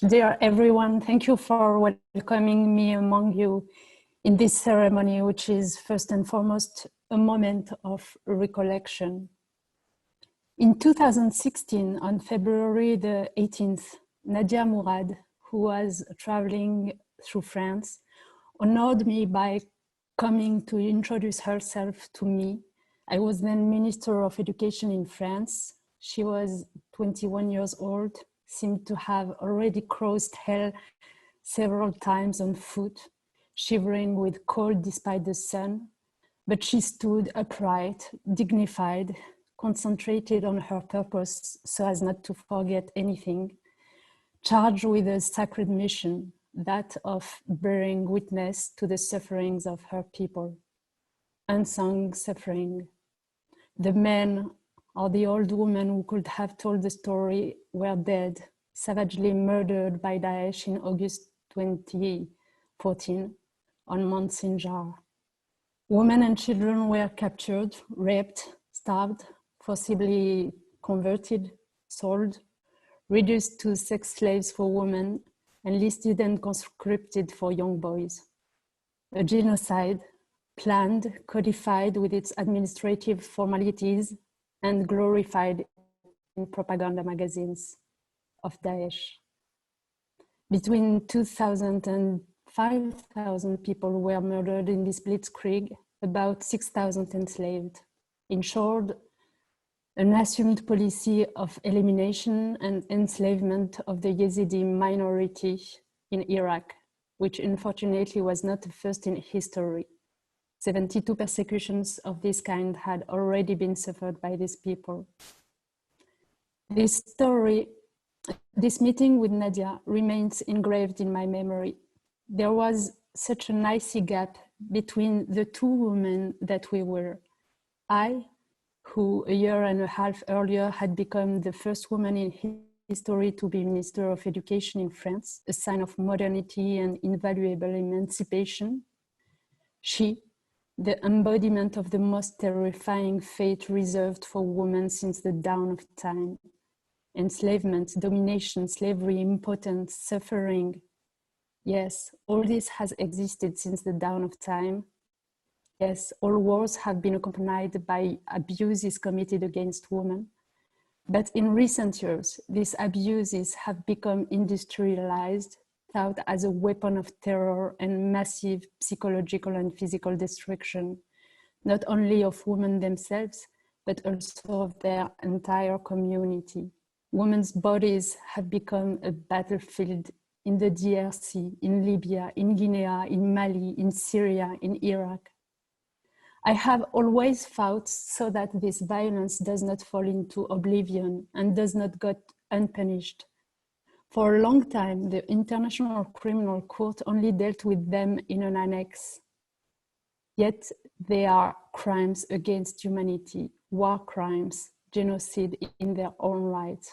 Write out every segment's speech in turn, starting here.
Dear everyone, thank you for welcoming me among you in this ceremony, which is first and foremost a moment of recollection. In 2016, on February the 18th, Nadia Murad, who was traveling through France, honored me by coming to introduce herself to me. I was then Minister of Education in France. She was 21 years old, seemed to have already crossed hell several times on foot, shivering with cold despite the sun, but she stood upright, dignified, concentrated on her purpose so as not to forget anything, charged with a sacred mission, that of bearing witness to the sufferings of her people. Unsung suffering. The men or the old women who could have told the story were dead, savagely murdered by Daesh in August 2014 on Mount Sinjar. Women and children were captured, raped, starved, forcibly converted, sold, reduced to sex slaves for women, enlisted and conscripted for young boys. A genocide planned, codified with its administrative formalities and glorified in propaganda magazines of Daesh. Between 2,000 and 5,000 people were murdered in this blitzkrieg, about 6,000 enslaved. In short, an assumed policy of elimination and enslavement of the Yazidi minority in Iraq, which unfortunately was not the first in history. 72 persecutions of this kind had already been suffered by these people. This meeting with Nadia remains engraved in my memory. There was such an icy gap between the two women that we were. I, who a year and a half earlier had become the first woman in history to be Minister of Education in France, a sign of modernity and invaluable emancipation. She, the embodiment of the most terrifying fate reserved for women since the dawn of time. Enslavement, domination, slavery, impotence, suffering. Yes, all this has existed since the dawn of time. Yes, all wars have been accompanied by abuses committed against women. But in recent years, these abuses have become industrialized, thought as a weapon of terror and massive psychological and physical destruction, not only of women themselves, but also of their entire community. Women's bodies have become a battlefield in the DRC, in Libya, in Guinea, in Mali, in Syria, in Iraq. I have always fought so that this violence does not fall into oblivion and does not go unpunished. For a long time, the International Criminal Court only dealt with them in an annex. Yet they are crimes against humanity, war crimes, genocide in their own right.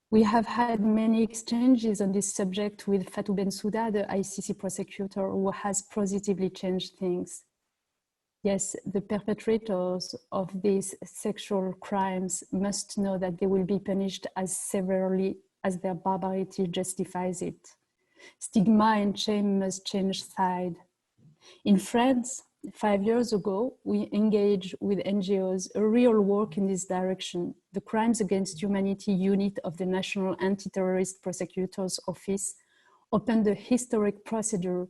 We have had many exchanges on this subject with Fatou Bensouda, the ICC prosecutor, who has positively changed things. Yes, the perpetrators of these sexual crimes must know that they will be punished as severely as their barbarity justifies it. Stigma and shame must change side. In France, 5 years ago, we engaged with NGOs a real work in this direction. The Crimes Against Humanity unit of the National Anti-Terrorist Prosecutor's Office opened a historic procedure,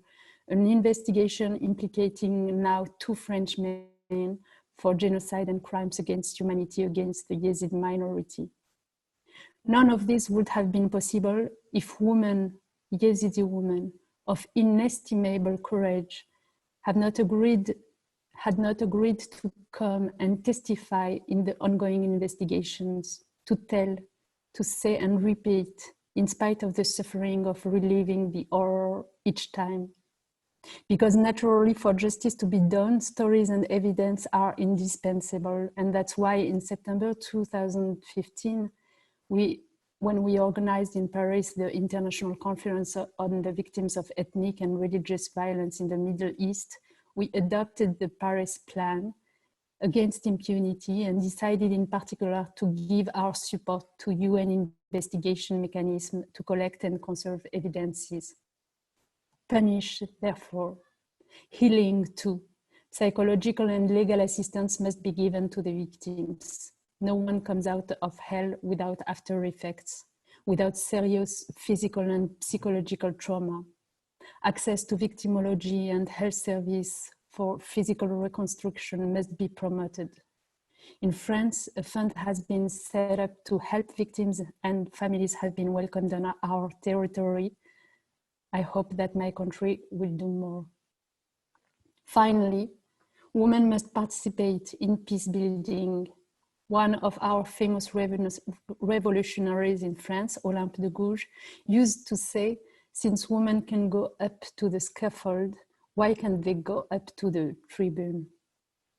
an investigation implicating now 2 French men for genocide and crimes against humanity against the Yazidi minority. None of this would have been possible if women, Yazidi women of inestimable courage, had not agreed to come and testify in the ongoing investigations, to tell, to say and repeat, in spite of the suffering of reliving the horror each time. Because naturally, for justice to be done, stories and evidence are indispensable. And that's why in September 2015, when we organized in Paris the International Conference on the Victims of Ethnic and Religious Violence in the Middle East, we adopted the Paris Plan against impunity and decided in particular to give our support to UN investigation mechanisms to collect and conserve evidences. Punish, therefore. Healing too. Psychological and legal assistance must be given to the victims. No one comes out of hell without after effects, without serious physical and psychological trauma. Access to victimology and health service for physical reconstruction must be promoted. In France, a fund has been set up to help victims and families have been welcomed on our territory. I hope that my country will do more. Finally, women must participate in peace building. One of our famous revolutionaries in France, Olympe de Gouges, used to say, since women can go up to the scaffold, why can't they go up to the tribune?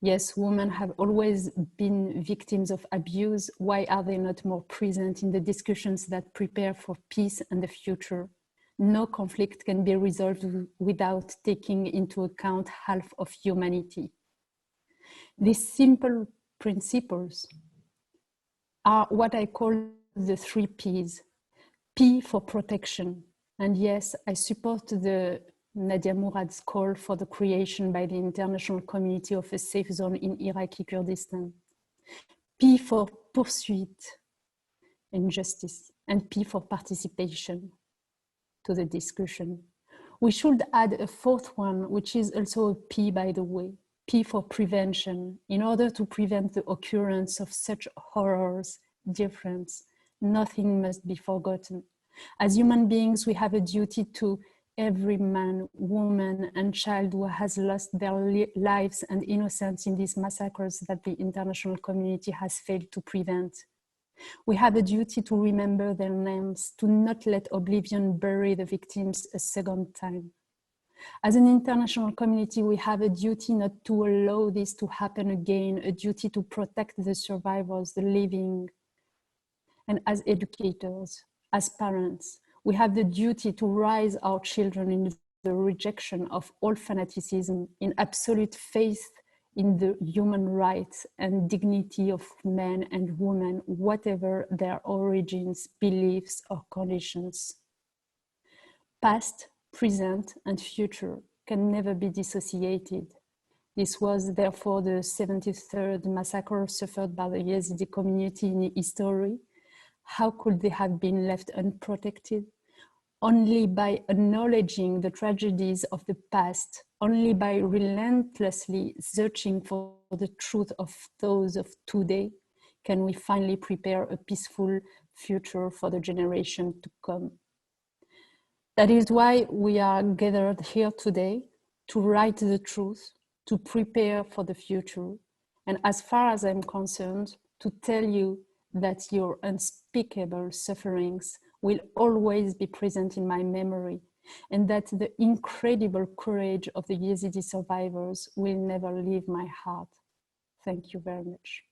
Yes, women have always been victims of abuse. Why are they not more present in the discussions that prepare for peace and the future? No conflict can be resolved without taking into account half of humanity. These simple principles are what I call the 3 Ps. P for protection. And yes, I support the Nadia Murad's call for the creation by the international community of a safe zone in Iraqi Kurdistan. P for pursuit and justice, and P for participation to the discussion. We should add a 4th one, which is also a P, by the way, P for prevention. In order to prevent the occurrence of such horrors, dear friends, nothing must be forgotten. As human beings, we have a duty to every man, woman, and child who has lost their lives and innocence in these massacres that the international community has failed to prevent. We have a duty to remember their names, to not let oblivion bury the victims a second time. As an international community, we have a duty not to allow this to happen again, a duty to protect the survivors, the living. And as educators, as parents, we have the duty to raise our children in the rejection of all fanaticism, in absolute faith in the human rights and dignity of men and women, whatever their origins, beliefs, or conditions. Past, present, and future can never be dissociated. This was therefore the 73rd massacre suffered by the Yazidi community in history. How could they have been left unprotected? Only by acknowledging the tragedies of the past, only by relentlessly searching for the truth of those of today, can we finally prepare a peaceful future for the generation to come. That is why we are gathered here today, to write the truth, to prepare for the future, and as far as I'm concerned, to tell you that your unspeakable sufferings will always be present in my memory, and that the incredible courage of the Yazidi survivors will never leave my heart. Thank you very much.